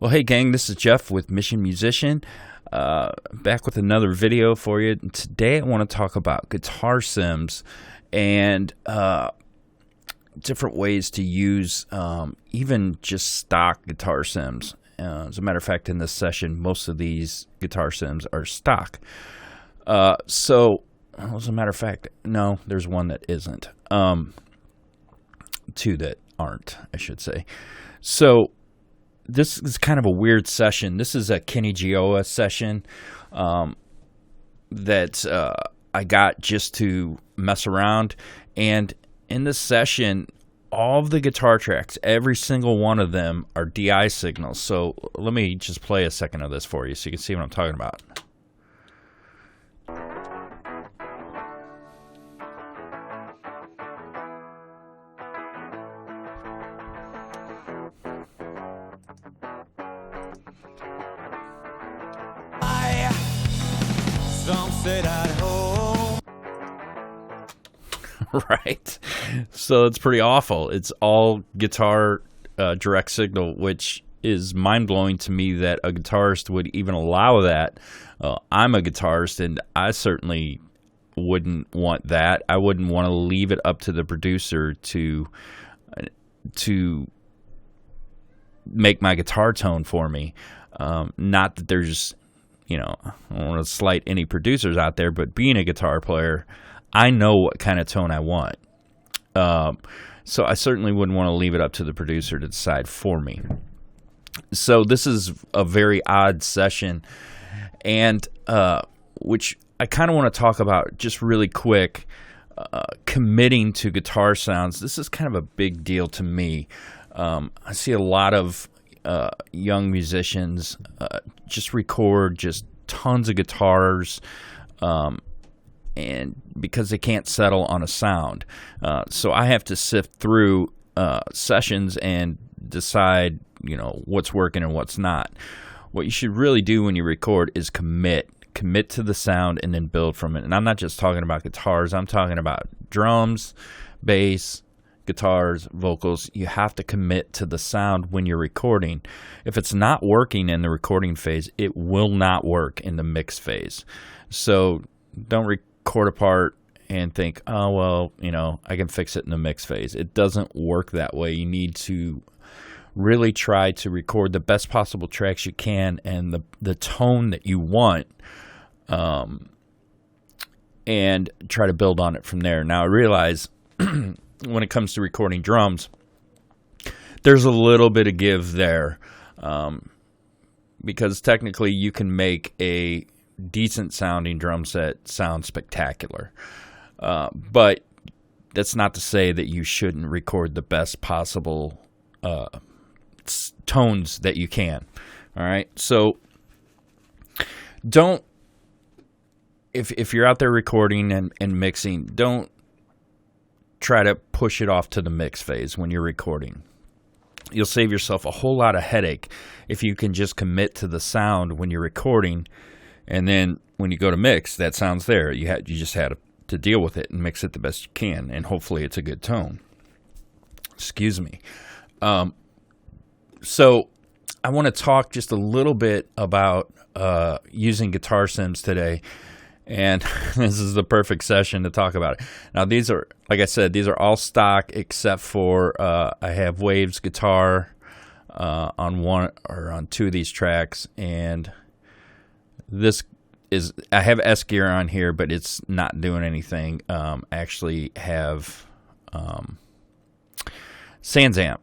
Well, hey gang, this is Jeff with Mission Musician, back with another video for you. And today I want to talk about guitar sims and different ways to use even just stock guitar sims. As a matter of fact, in this session, most of these guitar sims are stock. So, as a matter of fact, no, there's one that isn't. Two that aren't, I should say. So, this is kind of a weird session. This is a Kenny Gioa session that I got just to mess around. And in this session, all of the guitar tracks, every single one of them are DI signals. So let me just play a second of this for you so you can see what I'm talking about. Some sit at home. Right. So it's pretty awful. It's all guitar direct signal, which is mind-blowing to me that a guitarist would even allow that. I'm a guitarist, and I certainly wouldn't want that. I wouldn't want to leave it up to the producer to make my guitar tone for me. Not that there's, I don't want to slight any producers out there, but being a guitar player, I know what kind of tone I want. So I certainly wouldn't want to leave it up to the producer to decide for me. So this is a very odd session, and which I kind of want to talk about just really quick. Committing to guitar sounds. This is kind of a big deal to me. I see a lot of young musicians just record just tons of guitars, and because they can't settle on a sound, so I have to sift through sessions and decide what's working and what's not. What you should really do when you record is commit to the sound and then build from it. And I'm not just talking about guitars, I'm talking about drums, bass, guitars, vocals. You have to commit to the sound when you're recording. If it's not working in the recording phase, it will not work in the mix phase. So don't record a part and think, oh, well, I can fix it in the mix phase. It doesn't work that way. You need to really try to record the best possible tracks you can and the tone that you want, and try to build on it from there. Now, I realize when it comes to recording drums, there's a little bit of give there, because technically you can make a decent sounding drum set sound spectacular, but that's not to say that you shouldn't record the best possible tones that you can. All right, so don't, if you're out there recording and mixing, don't try to push it off to the mix phase when you're recording. You'll save yourself a whole lot of headache if you can just commit to the sound when you're recording, and then when you go to mix, that sound's there. You just had to deal with it and mix it the best you can, and hopefully it's a good tone. Excuse me. So I want to talk just a little bit about using guitar sims today. And this is the perfect session to talk about it. Now, these are, like I said, these are all stock except for I have Waves guitar on one or on two of these tracks, and this is, I have S gear on here, but it's not doing anything. I actually have Sans amp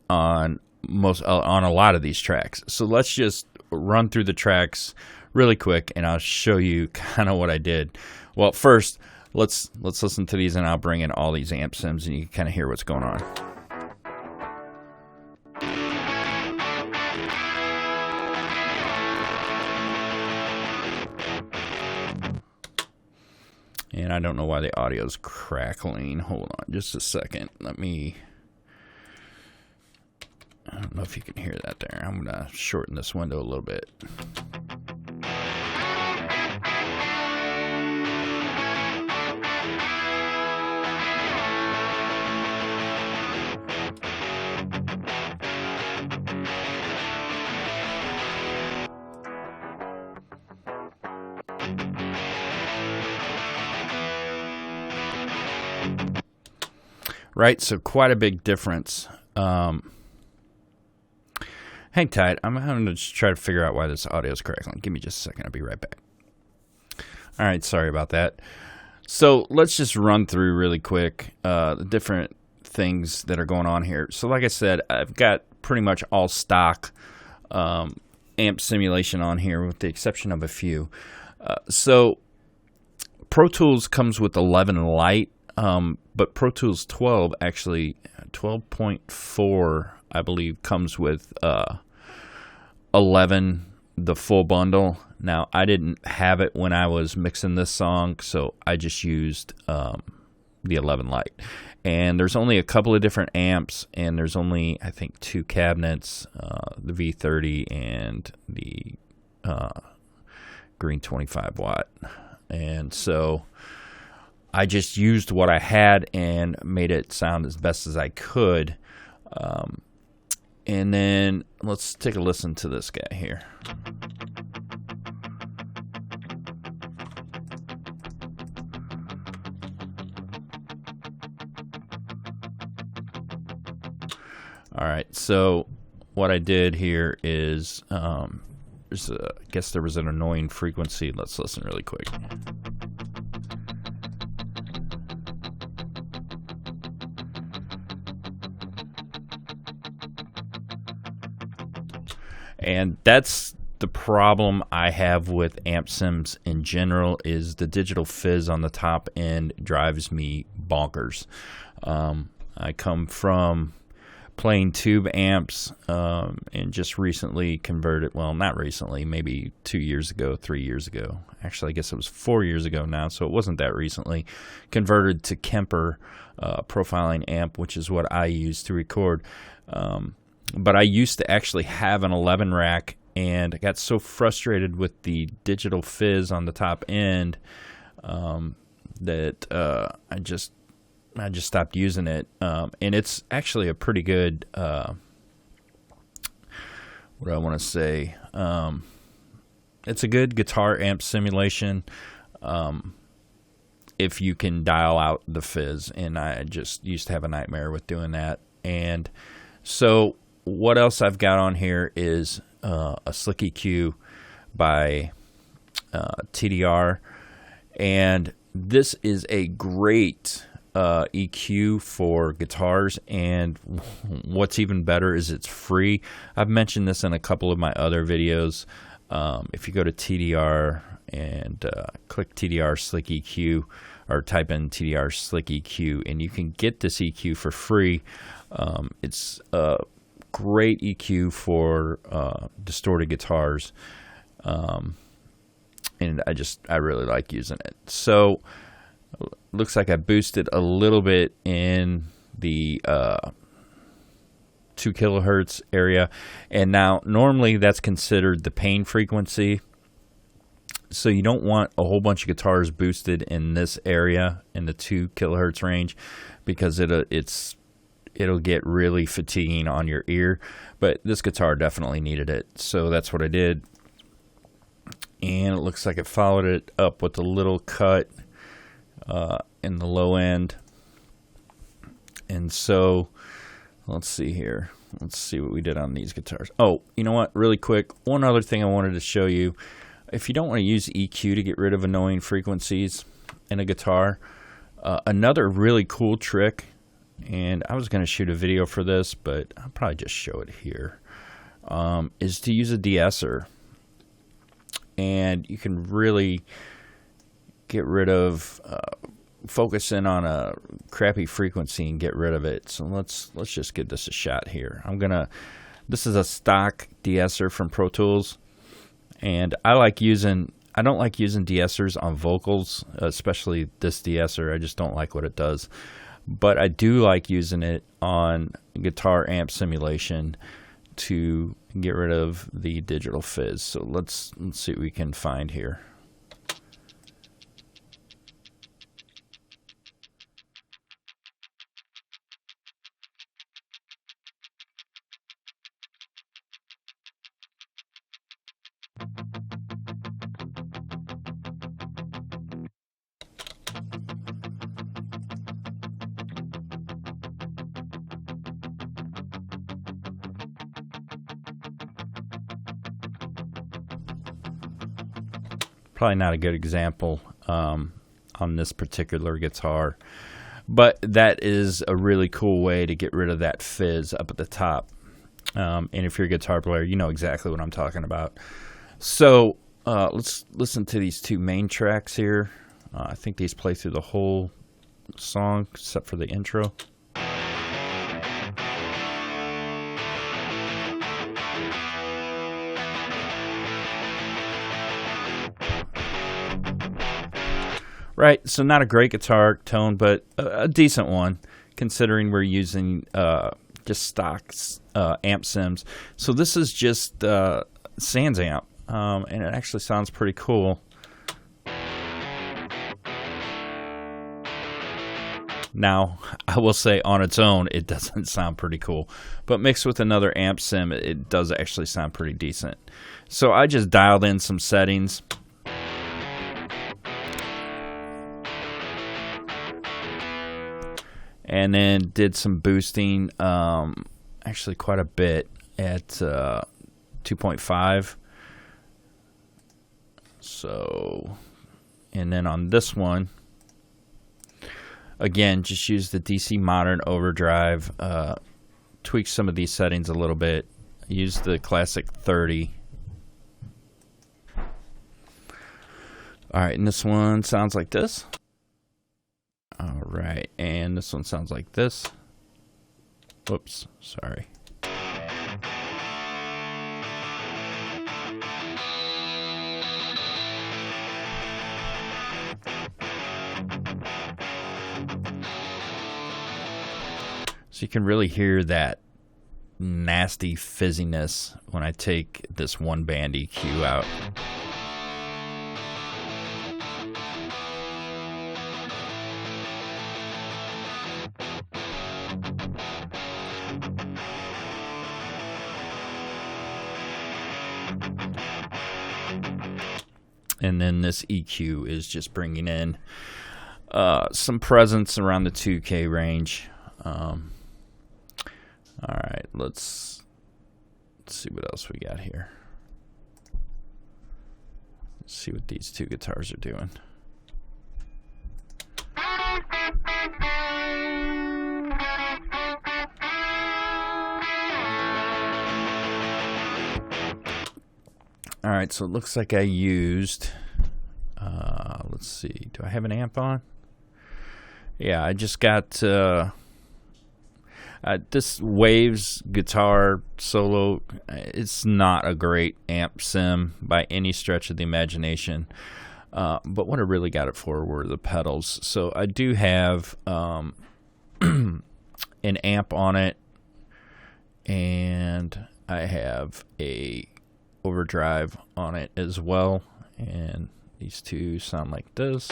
on a lot of these tracks. So let's just run through the tracks really quick, and I'll show you kind of what I did. Well, first, let's listen to these, and I'll bring in all these amp sims, and you can kind of hear what's going on. And I don't know why the audio's crackling. Hold on just a second. I don't know if you can hear that there. I'm going to shorten this window a little bit. right? So quite a big difference. Hang tight. I'm having to just try to figure out why this audio is crackling. Give me just a second. I'll be right back. All right, sorry about that. So let's just run through really quick the different things that are going on here. So like I said, I've got pretty much all stock amp simulation on here with the exception of a few. So Pro Tools comes with 11 Lite, but Pro Tools 12, actually 12.4, I believe, comes with 11, the full bundle. Now, I didn't have it when I was mixing this song, so I just used the 11 Lite. And there's only a couple of different amps, and there's only, I think, 2 cabinets, the V30 and the Green 25 watt. And so I just used what I had and made it sound as best as I could. And then let's take a listen to this guy here. All right, so what I did here is, I guess there was an annoying frequency. Let's listen really quick. And that's the problem I have with amp sims in general, is the digital fizz on the top end drives me bonkers. I come from playing tube amps and just recently converted, well, not recently, maybe 2 years ago, 3 years ago. Actually, I guess it was 4 years ago now, so it wasn't that recently. Converted to Kemper profiling amp, which is what I use to record. But I used to actually have an 11 rack, and I got so frustrated with the digital fizz on the top end that I just stopped using it. And it's actually a pretty good, what do I want to say? It's a good guitar amp simulation if you can dial out the fizz. And I just used to have a nightmare with doing that. And so what else I've got on here is a Slick EQ by TDR. And this is a great EQ for guitars, and what's even better is it's free. I've mentioned this in a couple of my other videos. If you go to TDR and click TDR Slick EQ, or type in TDR Slick EQ, and you can get this EQ for free. It's a great EQ for distorted guitars, and I really like using it. So looks like I boosted a little bit in the 2 kilohertz area, and now normally that's considered the pain frequency. So you don't want a whole bunch of guitars boosted in this area in the 2 kilohertz range, because it'll get really fatiguing on your ear. But this guitar definitely needed it, so that's what I did. And it looks like it followed it up with a little cut in the low end. And so let's see here. Let's see what we did on these guitars. Oh, you know what? Really quick, one other thing I wanted to show you. If you don't want to use EQ to get rid of annoying frequencies in a guitar, another really cool trick, and I was going to shoot a video for this, but I'll probably just show it here, is to use a de-esser. And you can really get rid of, focus in on a crappy frequency and get rid of it. So let's just give this a shot here. This is a stock de-esser from Pro Tools, and I don't like using de-essers on vocals, especially this de-esser. I just don't like what it does. But I do like using it on guitar amp simulation to get rid of the digital fizz. So let's see what we can find here. Probably not a good example on this particular guitar. But that is a really cool way to get rid of that fizz up at the top. And if you're a guitar player, you know exactly what I'm talking about. So let's listen to these two main tracks here. I think these play through the whole song except for the intro. Right, so not a great guitar tone, but a decent one, considering we're using just stock amp sims. So this is just Sans amp, and it actually sounds pretty cool. Now, I will say on its own, it doesn't sound pretty cool, but mixed with another amp sim, it does actually sound pretty decent. So I just dialed in some settings. And then did some boosting, actually quite a bit at 2.5. So, and then on this one, again, just use the DC Modern Overdrive, tweak some of these settings a little bit, use the classic 30. All right, and this one sounds like this. All right, and this one sounds like this. Whoops, sorry. So you can really hear that nasty fizziness when I take this one band EQ out. And then this EQ is just bringing in some presence around the 2K range. All right, let's see what else we got here. Let's see what these two guitars are doing. All right, so it looks like I used, let's see, do I have an amp on? Yeah, I just got this Waves guitar solo. It's not a great amp sim by any stretch of the imagination, but what I really got it for were the pedals. So I do have an amp on it, and I have a overdrive on it as well, and these two sound like this.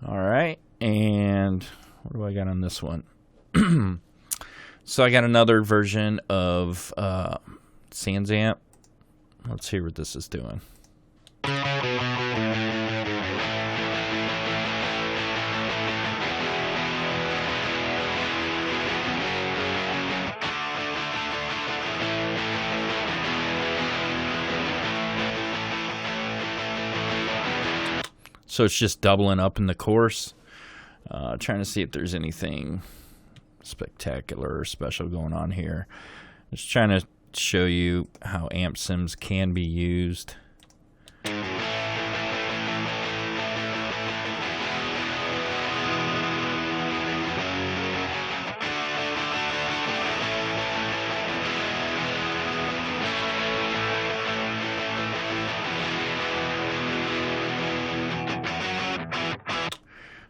All right, and what do I got on this one? So I got another version of Sans amp. Let's hear what this is doing. So it's just doubling up in the chorus. Trying to see if there's anything spectacular or special going on here. Just trying to show you how amp sims can be used.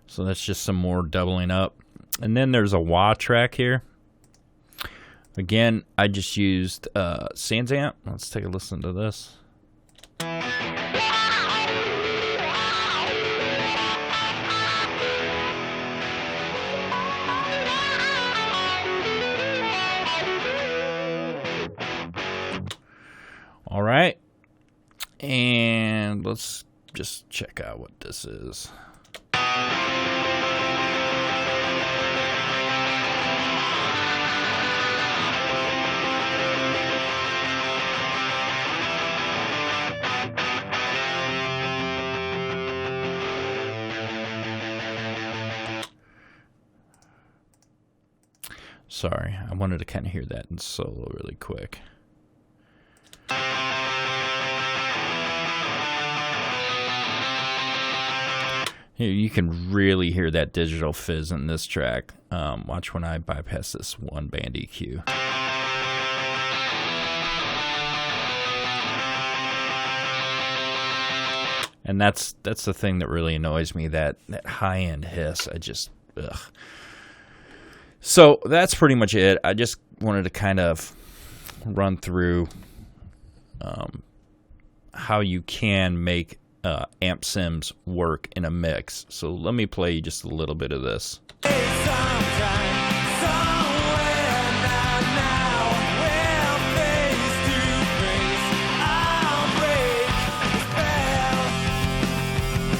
So that's just some more doubling up. And then there's a wah track here. Again, I just used Sans amp. Let's take a listen to this. All right. And let's just check out what this is. Sorry, I wanted to kind of hear that in solo really quick. Here, you can really hear that digital fizz in this track. Watch when I bypass this one band EQ. And that's the thing that really annoys me, that high-end hiss. I just, ugh. So that's pretty much it. I just wanted to kind of run through how you can make amp sims work in a mix. So let me play you just a little bit of this.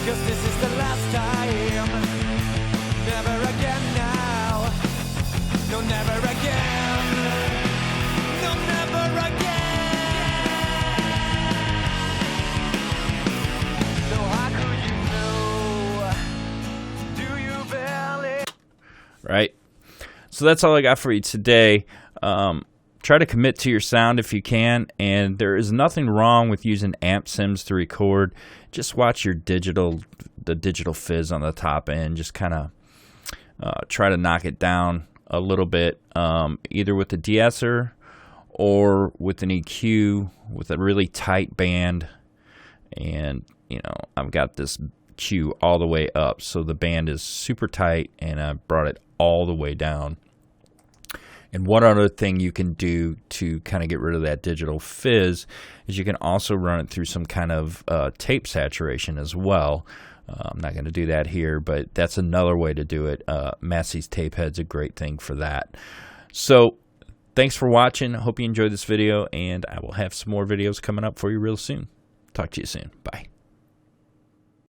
This is the last time. Never again now. No, never again. No, never again. So how could you know? Do you barely? Right? So that's all I got for you today. Try to commit to your sound if you can, and there is nothing wrong with using amp sims to record. Just watch the digital fizz on the top end. Just kind of try to knock it down a little bit, either with the de-esser or with an EQ with a really tight band. And I've got this Q all the way up, so the band is super tight, and I brought it all the way down. And one other thing you can do to kind of get rid of that digital fizz is you can also run it through some kind of tape saturation as well. I'm not going to do that here, but that's another way to do it. Massey's tape head's a great thing for that. So thanks for watching. I hope you enjoyed this video, and I will have some more videos coming up for you real soon. Talk to you soon. Bye.